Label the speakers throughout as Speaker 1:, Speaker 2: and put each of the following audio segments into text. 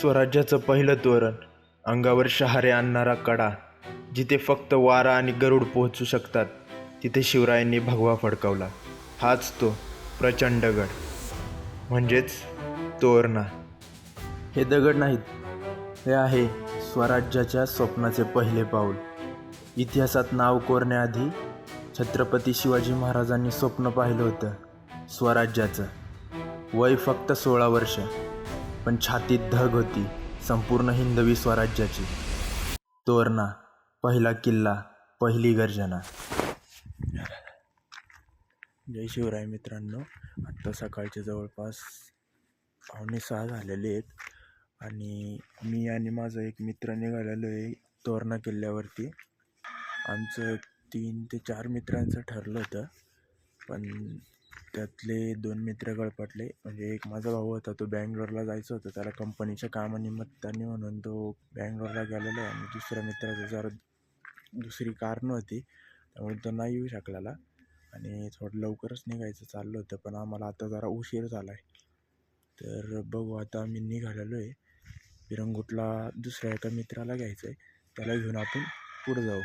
Speaker 1: स्वराज्याचं पहिलं तोरण, अंगावर शहारे आणणारा कडा. जिथे फक्त वारा आणि गरुड पोहोचू शकतात, तिथे शिवरायांनी भगवा फडकावला. हाच तो प्रचंडगड, म्हणजेच तोरणा. हे दगड नाहीत, हे आहे स्वराज्याच्या स्वप्नाचे पहिले पाऊल. इतिहासात नाव कोरण्याआधी छत्रपती शिवाजी महाराजांनी स्वप्न पाहिलं होतं स्वराज्याचं. वय फक्त 16 वर्ष, पण छातीत धग होती संपूर्ण हिंदवी स्वराज्याची. तोरणा, पहिला किल्ला, पहिली गर्जना. जय शिवराय मित्रांनो. आत्ता सकाळचे जवळपास 5:45 झालेले आहेत आणि मी आणि माझा एक मित्र निघालेलो आहे तोरणा किल्ल्यावरती. आमचं 3 ते 4 मित्रांचं ठरलं होतं, पण त्यातले 2 मित्र गळपटले. म्हणजे एक माझा भाऊ होता, तो बँगलोरला जायचं होतं, त्याला कंपनीच्या कामानिमित्ताने म्हणून तो बँगलोरला गेलेला आहे. आणि दुसऱ्या मित्राचं जरा दुसरी कार नव्हती, त्यामुळे तो नाही येऊ शकलेला आणि थोडं लवकरच निघायचं चाललं होतं, पण आम्हाला आता जरा उशीर झाला आहे. तर बघू, आता आम्ही निघालेलो आहे पिरंगुटला. दुसऱ्या एका मित्राला घ्यायचं आहे, त्याला घेऊन आपण पुढे जाऊ.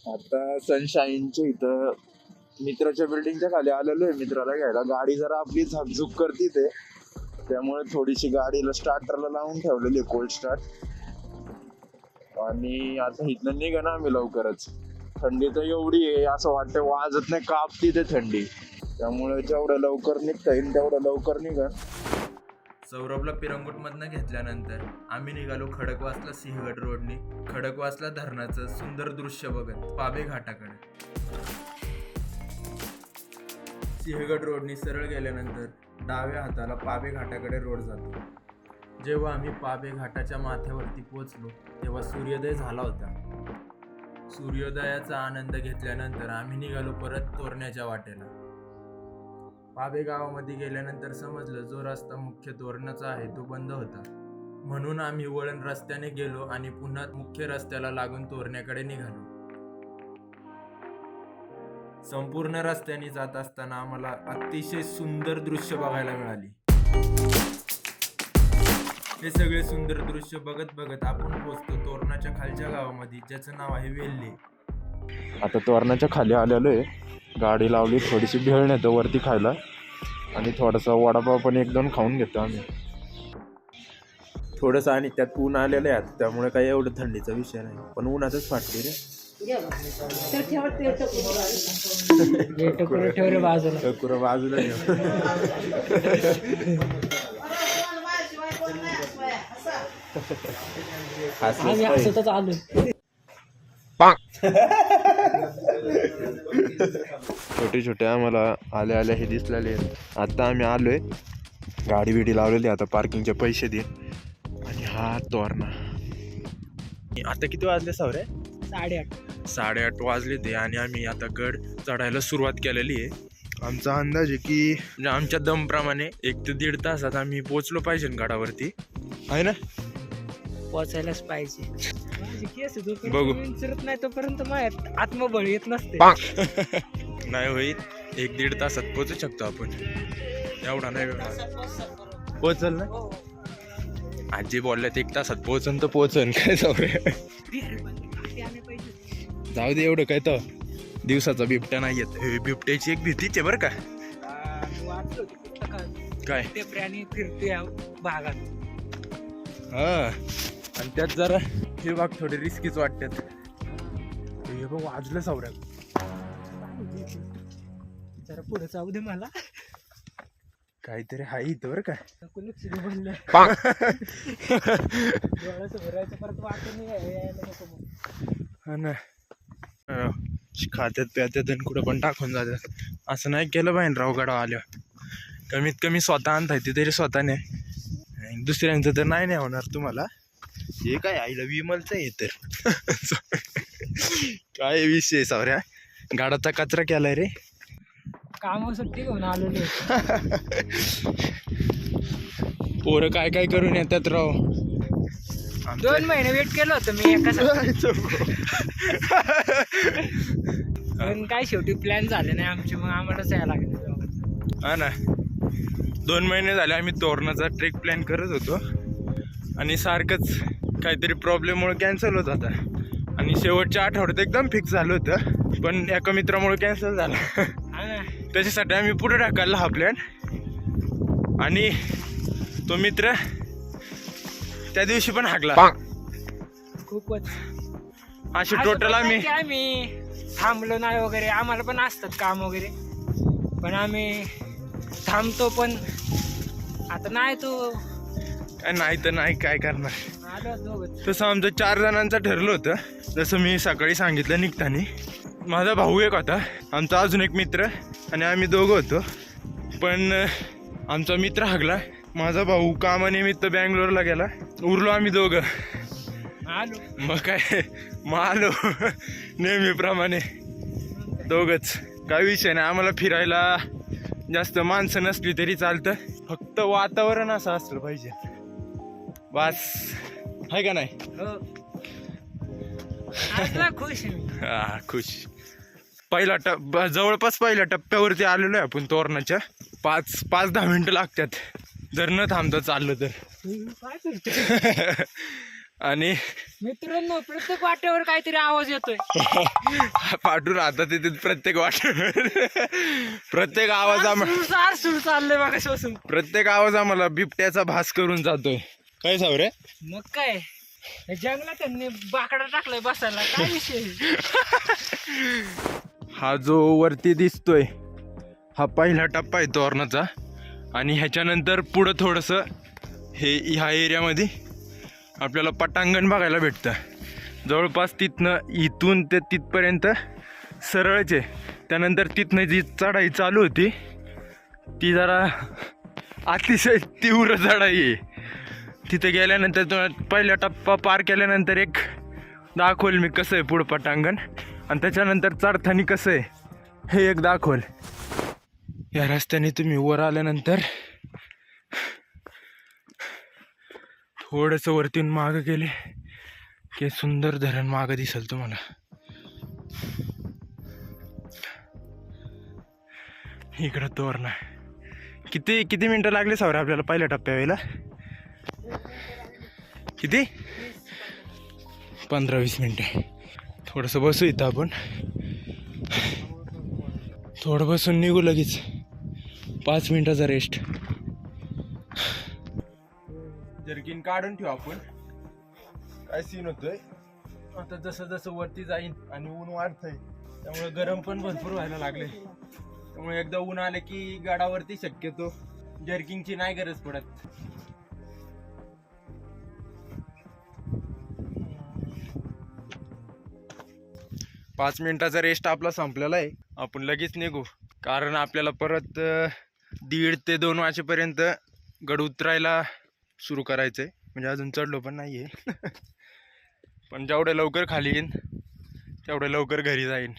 Speaker 1: आता सनशाईनच्या इथं मित्राच्या बिल्डिंगच्या खाली आलेलो आहे मित्राला घ्यायला. गाडी जरा आपली झाकझुक करते ते, त्यामुळे थोडीशी गाडीला स्टार्टरला लावून ठेवलेली आहे कोल्ड स्टार्ट. आणि आता इथनं निघा ना आम्ही लवकरच. थंडी तर एवढी आहे, असं वाटतं वाजत नाही, कापती ते थंडी. त्यामुळे जेवढं लवकर निघता येईल तेवढं लवकर निघा.
Speaker 2: सौरभला पिरंगुटमधनं घेतल्यानंतर आम्ही निघालो खडकवासला सिंहगड रोडने. खडकवासला धरणाचं सुंदर दृश्य बघत पाबे घाटाकडे. सिंहगड रोडने सरळ गेल्यानंतर डाव्या हाताला पाबे घाटाकडे रोड जातो. जेव्हा आम्ही पाबे घाटाच्या माथ्यावरती पोहोचलो तेव्हा सूर्योदय झाला होता. सूर्योदयाचा आनंद घेतल्यानंतर आम्ही निघालो परत तोरण्याच्या वाटेला. पाबे गावामध्ये गेल्यानंतर समजलं जो रस्ता मुख्य तोरणाचा आहे तो बंद होता, म्हणून आम्ही वळण रस्त्याने गेलो आणि पुन्हा मुख्य रस्त्याला लागून तोरण्याकडे निघालो. संपूर्ण रस्त्याने जात असताना आम्हाला अतिशय सुंदर दृश्य बघायला मिळाली. हे सगळे सुंदर दृश्य बघत बघत आपण पोहोचतो तोरणाच्या खालच्या गावामध्ये, ज्याचं नाव आहे वेल्हे.
Speaker 1: आता तोरणाच्या खाली आलेलो आहे, गाडी लावली, थोडीशी भेळ नेतो वरती खायला आणि थोडासा वडापाव पण 1-2 खाऊन घेतो आम्ही थोडंसं. आणि त्यात ऊन आलेलं आहे आता, त्यामुळे काही एवढं थंडीचा विषय नाही, पण उन्हातच फाटते रे. टकुरं बाजूला छोटे छोटे आम्हाला आले आले हे दिसलेले. आता आम्ही आलोय, गाडी बिडी लावलेली, आता पार्किंगचे पैसे दे. आणि हा तोरणा. आता किती वाजले सावरे? 8:30 वाजले ते. आणि आम्ही आता गड चढायला सुरुवात केलेली आहे. आमचा अंदाज आहे की आमच्या दमप्रमाणे 1 ते 1.5 तासात आम्ही पोहोचलो पाहिजे गडावरती, आहे ना?
Speaker 3: पोचायलाच पाहिजे.
Speaker 1: बघू,
Speaker 3: नाही तोपर्यंत माझ्यात आत्मबळ येत नसते.
Speaker 1: नाही होईल, 1-1.5 तासात पोहोचू शकतो आपण. एवढा नाही वेळ पोहोचल ना. आजी बोलल्यात 1 तासात पोहोचन तर पोहोचन. काय जाऊ जाऊ दे, एवढं काय तर दिवसाचा बिबट्या नाही येत. बिबट्याची एक भीतीच आहे बरं का. काय
Speaker 3: ते प्राणी फिरते भागात.
Speaker 1: हा, आणि त्यात जरा हे भाग थोडे रिस्कीच वाटतात. हे बघ वाजलं सावऱ्या.
Speaker 3: जरा पुढे जाऊ दे मला.
Speaker 1: काहीतरी हाय इथं बरं का. हा ना, खात्यात प्यात्यात आणि कुठं पण टाकून जातात. असं नाही केलं पाहिजे राव गडावर आल्यावर. कमीत कमी स्वतः आणता येते तरी स्वतःने, दुसऱ्यांचं तर नाही होणार तुम्हाला. हे काय आईला विमलचं आहे तर. काय विषय सावऱ्या, गाडाचा कचरा केलाय रे.
Speaker 3: कामासाठी घेऊन आलेलो.
Speaker 1: पोरं काय काय करून येतात राव.
Speaker 3: 2 महिने वेट केलं होतं मी एका पण काय शेवटी प्लॅन झाले नाही आमचे, मग आम्हालाच यायला लागले.
Speaker 1: हा ना, 2 महिने झाले आम्ही तोरणाचा ट्रेक प्लॅन करत होतो आणि सारखंच काहीतरी प्रॉब्लेममुळे कॅन्सल होत होता. आणि शेवटच्या आठवड्यात एकदम फिक्स झालं होतं, पण एका मित्रामुळे कॅन्सल झालं. त्याच्यासाठी आम्ही पुढे ढकलला हा प्लॅन. आणि तो मित्र त्या दिवशी पण हाकला.
Speaker 3: खूपच
Speaker 1: अशी
Speaker 3: असं
Speaker 1: टोटल
Speaker 3: पण
Speaker 1: आम्ही
Speaker 3: नाही की आम्ही थांबलो नाही वगैरे, आम्हाला पण असतात काम वगैरे, पण आम्ही थांबतो. पण आता नाही तो
Speaker 1: नाही तर नाही, काय करणार.
Speaker 3: आलो दोघंच.
Speaker 1: तसं आमचं 4 जणांचं ठरलं होतं. जसं मी सकाळी सांगितलं निघताना, माझा भाऊ एक होता, आमचा अजून एक मित्र आणि आम्ही दोघं होतो. पण आमचा मित्र हागला, माझा भाऊ कामानिमित्त बँगलोरला गेला, उरलो आम्ही दोघं.
Speaker 3: आलो
Speaker 1: मग काय, मग आलो नेहमीप्रमाणे दोघंच. काय विषय नाही, आम्हाला फिरायला जास्त माणसं नसली तरी चालतं, फक्त वातावरण असं असलं पाहिजे बस, आहे का नाही.
Speaker 3: हो. असला खुश आहे मी.
Speaker 1: हा, खुश. पहिला जवळपास पहिल्या टप्प्यावरती आलेलो आहे आपण तोरणाच्या. 5-10 मिनिटं लागतात जर न थांबता चाललं तर.
Speaker 3: काय करतो
Speaker 1: आणि
Speaker 3: मित्रांनो, प्रत्येक वाटेवर काहीतरी आवाज येतोय.
Speaker 1: पाठून राहतात तिथे प्रत्येक प्रत्येक आवाज
Speaker 3: सुरू चाललंय मागासपासून.
Speaker 1: प्रत्येक आवाज आम्हाला बिबट्याचा भास करून जातोय. काय सावरे,
Speaker 3: मग काय, जंगलात त्यांनी बाकडा टाकलाय बसायला, काय विषय.
Speaker 1: हा जो वरती दिसतोय हा पहिला टप्पा आहे तोरणाचा. आणि ह्याच्यानंतर पुढं थोडंसं ह्या एरियामध्ये आपल्याला पटांगण बघायला भेटतं. जवळपास इथून ते तिथपर्यंत सरळच आहे. त्यानंतर तिथनं जी चढाई चालू होती ती जरा अतिशय तीव्र चढाई आहे. तिथे गेल्यानंतर पहिला टप्पा पार केल्यानंतर एक दाखवल मी कसं आहे पुढं पटांगण, आणि त्याच्यानंतर चढताना कसं आहे हे एक दाखवल. या रस्त्याने तुम्ही वर आल्यानंतर थोडंसं वरतून मागं गेले की सुंदर धरण मागं दिसेल तुम्हाला. इकडं तोरणा. किती मिनटं लागले सावरे आपल्याला पहिल्या टप्प्या वेळेला? किती? 15-20 मिनटं. थोडंसं बसू इथं आपण, थोडं बसून निघू लगेच. 5 मिनिटाचा रेस्ट. जर्किन काढून ठेवू आपण. काय सीन होतोय आता, जसं जसं वरती जाईन आणि ऊन वाढतंय त्यामुळे गरम पण भरपूर व्हायला लागले. त्यामुळे एकदा ऊन आले की गाडावरती शक्यतो जर्किंगची नाही गरज पडत. पाच मिनिटाचा रेस्ट आपला संपलेला आहे. आपण लगेच निघू, कारण आपल्याला परत 1:30 ते 2 वाजेपर्यंत गड उतरायला सुरू करायचं आहे. म्हणजे अजून चढलो पण नाही आहे. पण जेवढे लवकर खाली येईन तेवढे लवकर घरी जाईन.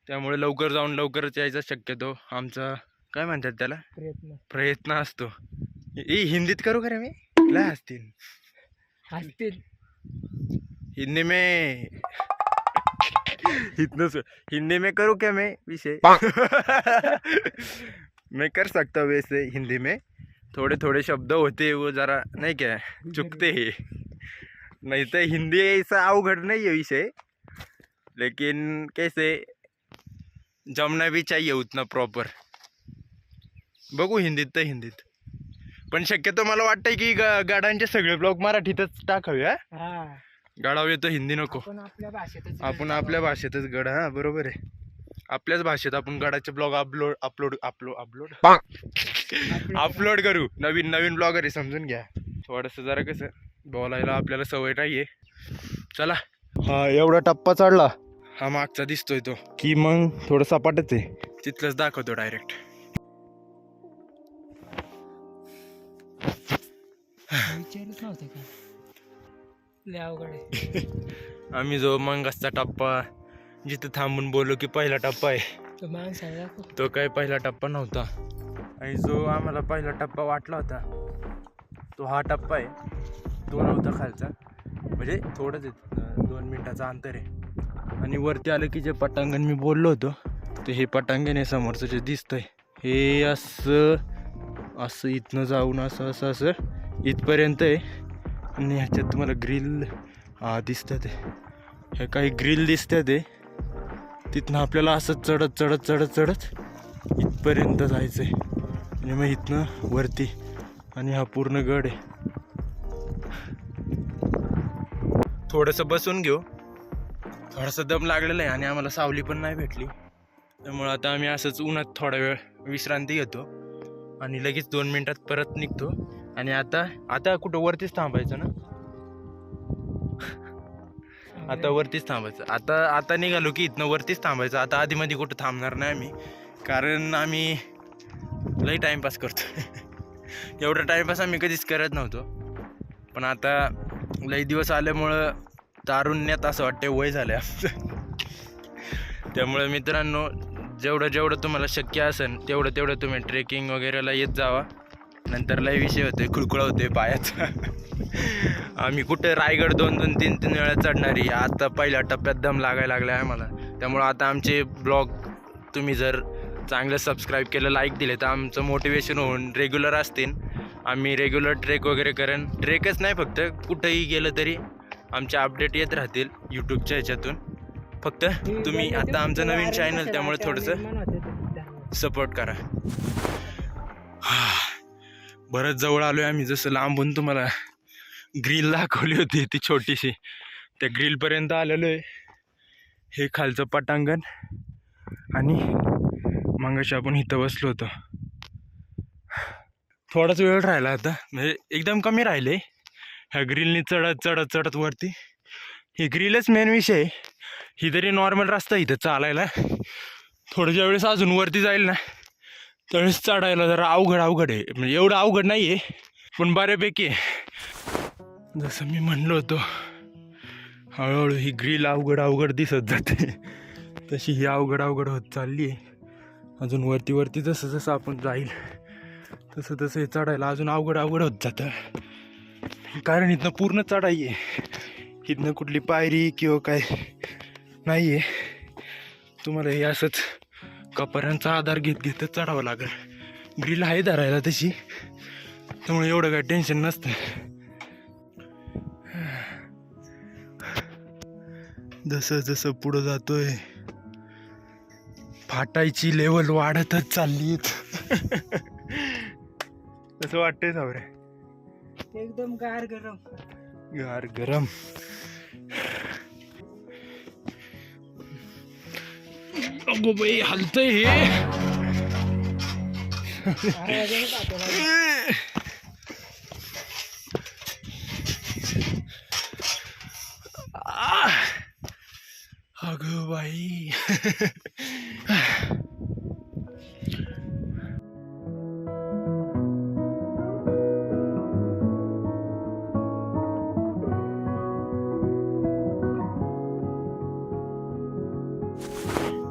Speaker 1: त्यामुळे लवकर जाऊन लवकरच यायचा शक्यतो आमचा काय म्हणतात त्याला प्रयत्न असतो. हिंदीत करू का रे मी? काय असतील हिंदी में हिंदी में करूँ क्या मैं विषय? मैं कर सकता हूँ वैसे हिंदी में. थोड़े थोड़े शब्द होते वो जरा नहीं क्या चुकते हैं. नहीं तो हिंदी ऐसा अवघड नहीं है विषय, लेकिन कैसे जमना भी चाहिए उतना प्रॉपर. बघू हिंदीत तर हिंदीत. पण शक्यतो मला वाटतंय की गाड्यांचे सगळे ब्लॉग मराठीतच टाकावे. गाडाव येतो हिंदी नको. आपण आपल्या भाषेतच गड. हा बरोबर आहे. आपल्याच भाषेत आपण गडाचे ब्लॉग अपलोड करू. नवीन ब्लॉगर आहे समजून घ्या. थोडंसं जरा कसं बोलायला आपल्याला सवय नाहीये. चला, हा एवढा टप्पा चढला हा मागचा दिसतोय तो की मग थोडं सपाटच आहे. तिथलंच दाखवतो डायरेक्ट.
Speaker 3: विचारच नव्हते का लय अवघड आहे.
Speaker 1: आम्ही जो मंगसचा टप्पा जिथं थांबून बोललो की पहिला टप्पा आहे,
Speaker 3: तो माणसाला
Speaker 1: तो काही पहिला टप्पा नव्हता. आणि जो आम्हाला पहिला टप्पा वाटला होता तो हा टप्पा आहे, तो नव्हता खालचा, म्हणजे थोडंच आहे, 2 मिनिटाचं अंतर आहे. आणि वरती आलं की जे पटांगण मी बोललो होतो ते हे पटांगण आहे समोरचं जे दिसतंय, हे असं इथनं जाऊन असं इथपर्यंत आहे. आणि ह्याच्यात तुम्हाला ग्रिल दिसतात आहे, हे काही ग्रिल दिसतात आहे. तिथनं आपल्याला असं चढत इथपर्यंत जायचं आहे. आणि मग इथनं वरती, आणि हा पूर्ण गड आहे. थोडंसं बसून घेऊ, थोडासा दम लागलेला आहे आणि आम्हाला सावली पण नाही भेटली, त्यामुळं आता आम्ही असंच उन्हात थोडा वेळ विश्रांती घेतो आणि लगेच 2 मिनिटात परत निघतो. आणि आता कुठं वरतीच थांबायचं ना, आता वरतीच थांबायचं. आता निघालो की इथनं वरतीच थांबायचं. आता आधीमध्ये कुठं थांबणार नाही आम्ही, कारण आम्ही लई टाईमपास करतो. एवढा टाईमपास आम्ही कधीच करत नव्हतो, पण आता लई दिवस आल्यामुळं तारुण्यात असं वाटते वय झालं आमचं. त्यामुळे मित्रांनो, जेवढं तुम्हाला शक्य असेल तेवढं तुम्ही ट्रेकिंग वगैरेला येत जावा. नंतर लई विषय होते, खुळखुळा होते पायाचा. आम्ही कुठे रायगड 2-2, 3-3 वेळा चढणारी, आता पहिल्या टप्प्यात दम लागायला लागला आहे आम्हाला. त्यामुळं आता आमचे ब्लॉग तुम्ही जर चांगलं सबस्क्राईब केलं, लाईक दिले, तर आमचं मोटिवेशन होऊन रेग्युलर असतील. आम्ही रेग्युलर ट्रेक वगैरे करेन. ट्रेकच नाही, फक्त कुठंही गेलं तरी आमचे अपडेट येत राहतील यूट्यूबच्या ह्याच्यातून. फक्त तुम्ही आता आमचं नवीन चॅनल, त्यामुळे थोडंसं सपोर्ट करा. बरंच जवळ आलो आहे आम्ही. जसं लांबून तुम्हाला ग्रिल दाखवली होती ती छोटीशी, त्या ग्रिलपर्यंत आलेलो आहे. हे खालचं पटांगण, आणि मगाशी आपण इथं बसलो होतो. थोडाच वेळ राहिला आता, म्हणजे एकदम कमी राहिले. ह्या ग्रिलनी चढत वरती. ही ग्रिलच मेन विषय आहे. ही तरी नॉर्मल रस्ता इथं चालायला, थोड्या वेळेस अजून वरती जाईल ना त्यावेळेस चढायला जरा अवघड आहे. म्हणजे एवढं अवघड नाही आहे, पण बऱ्यापैकी आहे. जसं मी म्हणलो होतो, हळूहळू ही ग्रिल अवघड दिसत जाते, तशी ही अवघड होत चालली आहे. अजून वरती जसं आपण जाईल तसं हे चढायला अजून अवघड होत जातं. कारण इथनं पूर्ण चढाई आहे, इथनं कुठली पायरी किंवा काय नाही आहे. तुम्हाला हे असंच कपऱ्यांचा आधार घेत चढावं लागेल. ग्रिल आहे धरायला तशी, त्यामुळे एवढं काय टेन्शन नसतं. जसं पुढं जातोय, फाटायची लेवल वाढतच चालली. असं वाटतंय सावरे,
Speaker 3: एकदम गार गरम.
Speaker 1: अगो बाई, हलतंय हे. अगो बाई.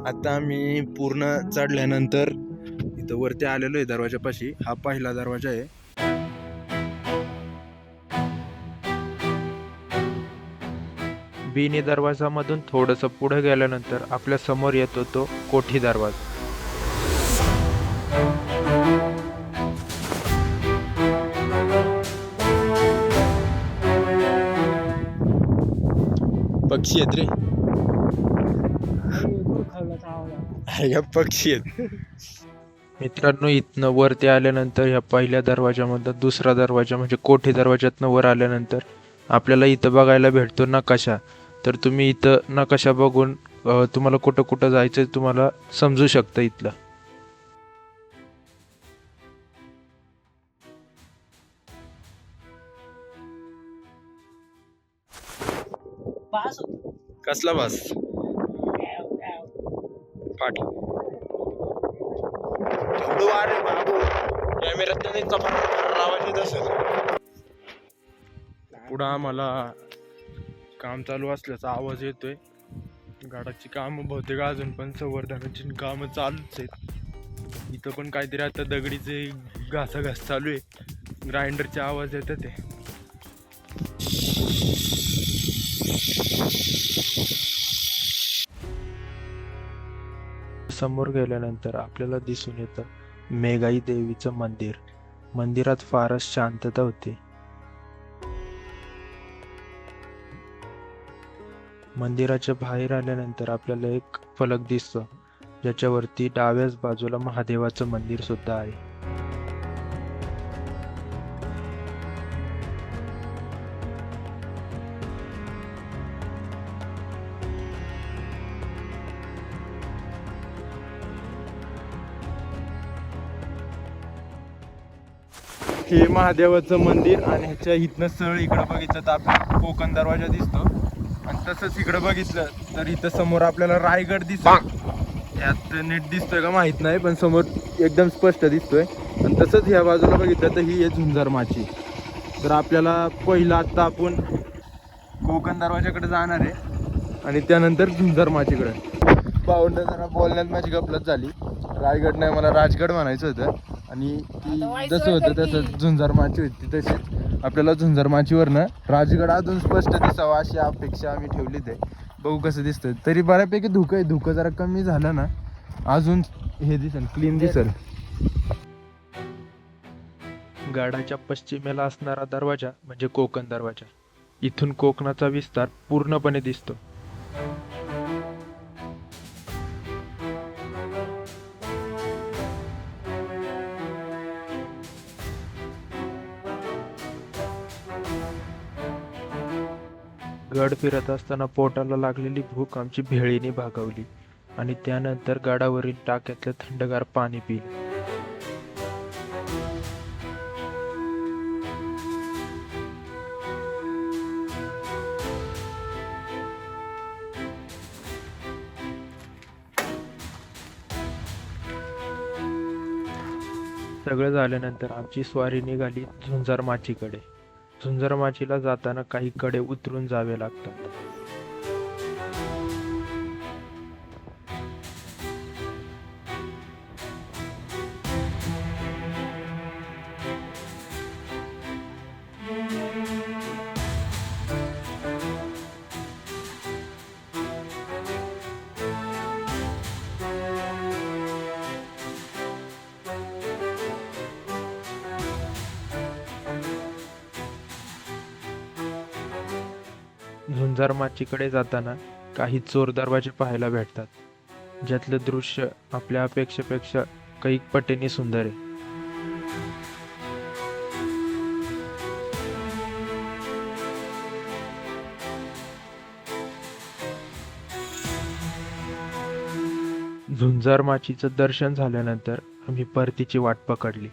Speaker 1: आता आम्ही पूर्ण चढल्यानंतर इथं वरती आलेलो आहे दरवाजापाशी. हा पहिला दरवाजा आहे.
Speaker 4: बिनी दरवाजामधून थोडंसं पुढे गेल्यानंतर आपल्या समोर येतो तो कोठी दरवाजा.
Speaker 1: पक्षी आहेत रे, पक्षी आहेत.
Speaker 4: मित्रांनो, इथनं वरती आल्यानंतर ह्या पहिल्या दरवाजामधून दुसरा दरवाजा म्हणजे कोठी दरवाजातनं वर आल्यानंतर आपल्याला इथं बघायला भेटतो नकाशा. तर तुम्ही इथं नकाशा बघून तुम्हाला कुठं जायचं तुम्हाला समजू शकतं इथलं.
Speaker 1: कसला बास पाठी कॅमेऱ्यात आवाज येत असेल. पुढं आम्हाला काम चालू असल्याचा आवाज येतोय. गाडाची कामं बहुतेक अजून पण संवर्धनाची कामं चालूच आहेत. इथं पण काहीतरी आता दगडीचे घासाघास चालू आहे. ग्राइंडरचे आवाज येतात ते.
Speaker 4: समोर गेल्यानंतर आपल्याला दिसून येतं मेघाई देवीचं मंदिर. मंदिरात फारच शांतता होती. मंदिराच्या बाहेर आल्यानंतर आपल्याला एक फलक दिसतो, ज्याच्यावरती डाव्याच बाजूला महादेवाचं मंदिर सुद्धा आहे.
Speaker 1: हे महादेवाचं मंदिर आणि ह्याच्या इथनं सरळ इकडं बघितलं तर आपल्याला कोकण दरवाजा दिसतो. आणि तसंच इकडं बघितलं तर इथं समोर आपल्याला रायगड दिसतो. यात नीट दिसतोय का माहित नाही, पण समोर एकदम स्पष्ट दिसतोय. आणि तसंच ह्या बाजूला बघितलं तर ही आहे झुंजार माची. तर आपल्याला पहिला आत्ता आपण कोकण दरवाजाकडे जाणार आहे आणि त्यानंतर झुंजार माचीकडे. भावंड जरा बोलण्यात माझी गपलत झाली. रायगड नाही, मला राजगड म्हणायचं होतं. आणि ती जसं होतं तसं झुंजार माची होती, तशीच आपल्याला झुंजार माचीवरनं राजगड अजून स्पष्ट दिसावा अशी अपेक्षा आम्ही ठेवली. ते बघू कसं दिसतं. तरी बऱ्यापैकी धुकं आहे. धुकं जरा कमी झालं ना अजून हे दिसेल, क्लीन दिसेल.
Speaker 4: गडाच्या पश्चिमेला असणारा दरवाजा म्हणजे कोकण दरवाजा. इथून कोकणाचा विस्तार पूर्णपणे दिसतो. गड फिरत असताना पोटाला लागलेली भूक आमची भेळीने भागवली आणि त्यानंतर गडावरील टाक्यातलं थंडगार पाणी पिलं. सगळं झाल्यानंतर आमची स्वारी निघाली झुंजार माचीकडे. झुंजार माचीला जाताना काही कडे उतरून जावे लागतात. झुंजार माचीकडे जाताना काही चोर दरवाजे पाहायला भेटतात, ज्यातलं दृश्य आपल्या अपेक्षेपेक्षा कैक पटीने सुंदर आहे. झुंजार माचीचं दर्शन झाल्यानंतर आम्ही परतीची वाट पकडली.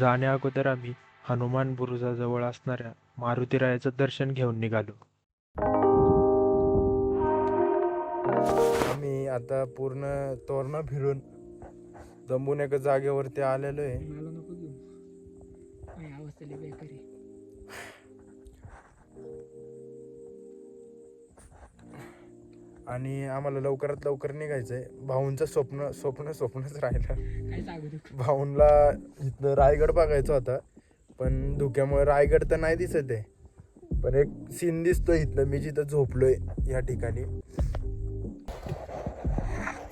Speaker 4: जाण्या अगोदर आम्ही हनुमान बुरुजाजवळ असणाऱ्या मारुतीरायाचं दर्शन घेऊन निघालो.
Speaker 1: आम्ही आता पूर्ण तोरणा फिरून दंबून एका जागेवरती आलेलो आहे.
Speaker 3: मला नको घेऊ, माझी अवस्था लई बेकार आहे.
Speaker 1: आणि आम्हाला लवकरात लवकर निघायचंय. भाऊंचं स्वप्नच राहिलं.
Speaker 3: काय सांगू तू?
Speaker 1: भाऊंला इथनं रायगड बघायचा होता, पण धुक्यामुळे रायगड तर नाही दिसत आहे. पण एक सीन दिसतोय इथलं, मी जिथं झोपलोय या ठिकाणी.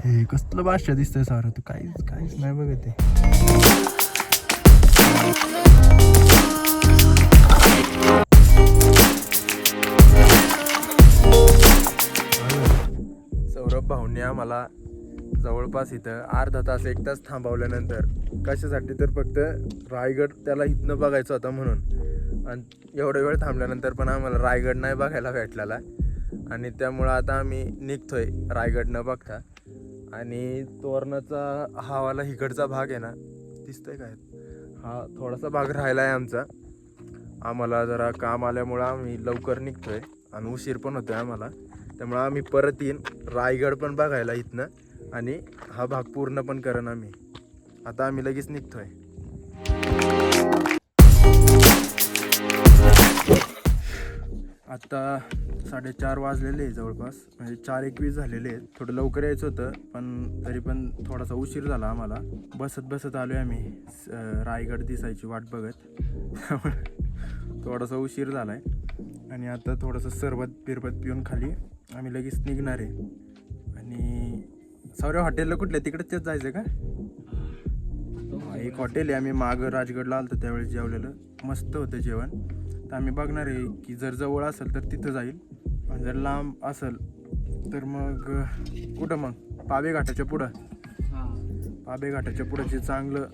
Speaker 1: हे कसलं भाषा दिसतंय सारं, तू काहीच नाही बघत आहे. सौरभ भाऊंनी आम्हाला जवळपास इथं अर्धा तास 1 तास थांबवल्यानंतर, कशासाठी तर फक्त रायगड त्याला इथनं बघायचं होता म्हणून. आणि एवढा वेळ थांबल्यानंतर पण आम्हाला रायगड नाही बघायला भेटलेला. आणि त्यामुळं आता आम्ही निघतोय रायगड न बघता. आणि तोरणाचा हा वाला इकडचा भाग आहे ना, दिसतंय काय, हा थोडासा भाग राहिला आहे आमचा. आम्हाला जरा काम आल्यामुळं आम्ही लवकर निघतोय आणि उशीर पण होतोय आम्हाला. त्यामुळं आम्ही परत येईन रायगड पण बघायला इथनं, आणि हा भाग पूर्ण पण करेन आम्ही. आता आम्ही लगेच निघतोय.
Speaker 2: आत्ता 4:30 वाजलेले आहे जवळपास, म्हणजे 4:21 झालेले आहेत. थोडं लवकर यायचं होतं पण तरी पण थोडासा उशीर झाला आम्हाला. बसत आलो आहे आम्ही रायगड दिसायची वाट बघत. त्यामुळे थोडासा उशीर झाला आहे आणि आता थोडंसं सरबत पिऊन खाली आम्ही लगेच निघणार आहे. आणि सौर्य हॉटेलला कुठल्या तिकडेच जायचं का? एक हॉटेल आहे, आम्ही मागं राजगडला आलो त्यावेळेस जेवलेलं, मस्त होतं जेवण. तर आम्ही बघणार आहे की जर जवळ असेल तर तिथं जाईल आणि जर लांब असेल तर मग कुठं मग पाबे घाटाच्या पुढं. पाबे घाटाच्या पुढं जे चांगलं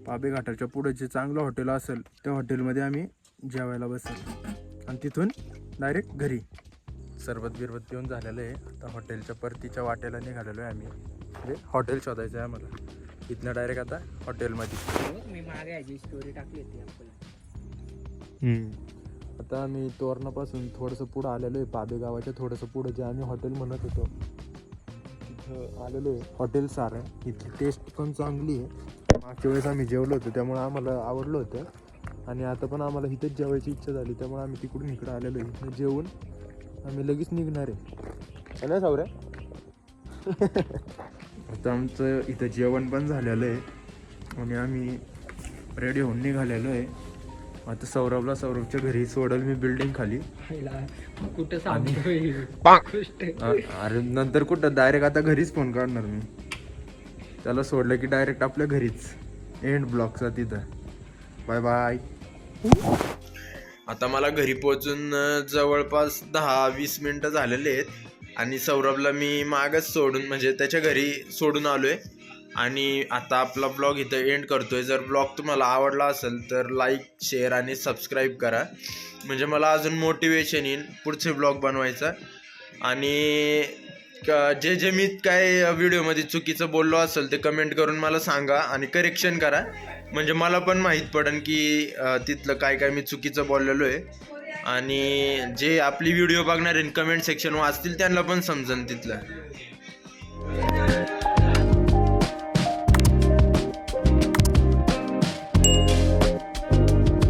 Speaker 2: पाबे घाटाच्या पुढं जे चांगलं हॉटेल असेल त्या हॉटेलमध्ये आम्ही जेवायला बसेल आणि तिथून डायरेक्ट घरी. सरबत पिऊन झालेलं आहे. आता हॉटेलच्या परतीच्या वाटेला निघालेलो आहे आम्ही, म्हणजे हॉटेल शोधायचं आहे आम्हाला. इथनं डायरेक्ट आता हॉटेलमध्ये.
Speaker 3: मी मागे याची स्टोरी टाकली होती आपल्याला.
Speaker 1: आता आम्ही तोरणापासून थोडंसं पुढं आलेलो आहे, पाबे गावाच्या थोडंसं पुढं जे आम्ही हॉटेल म्हणत होतो तिथं आलेलो आहे. हॉटेल सारं आहे, इथली टेस्ट पण चांगली आहे. मागच्या वेळेस आम्ही जेवलो होतो त्यामुळे आम्हाला आवडलं होतं आणि आता पण आम्हाला इथंच जेवायची इच्छा झाली त्यामुळे आम्ही तिकडून इकडं आलेलो आहे. इथं जेवून आम्ही लगेच निघणार आहे. चला सावऱ्या. आता आमचं इथं जेवण पण झालेलं आहे आणि आम्ही रेडी होऊन निघालेलो आहे. आता सौरभच्या घरी सोडल मी बिल्डिंग खाली.
Speaker 3: कुठं सांगतोय
Speaker 1: अरे नंतर कुठं डायरेक्ट आता घरीच फोन काढणार मी त्याला. सोडलं की डायरेक्ट आपल्या घरीच एंड ब्लॉकचा तिथं. Bye bye.
Speaker 2: आता मला घरी पोहोचून जवळपास 10-20 मिनटं झालेले आहेत आणि सौरभला मी मागच सोडून म्हणजे त्याच्या घरी सोडून आलो आहे. आणि आता आपला ब्लॉग इथं एंड करतोय. जर ब्लॉग तुम्हाला आवडला असेल तर लाईक, शेअर आणि सबस्क्राईब करा, म्हणजे मला अजून मोटिवेशन येईल पुढचे ब्लॉग बनवायचा. आणि जे मी काय व्हिडिओमध्ये चुकीचं बोललो असेल ते कमेंट करून मला सांगा आणि करेक्शन करा, म्हणजे मला पण माहीत पडेल की तिथलं काय मी चुकीचं बोललेलो आहे. आणि जे आपली व्हिडिओ बघणार आहे कमेंट सेक्शन वाचतील त्यांना पण समजेल तिथलं.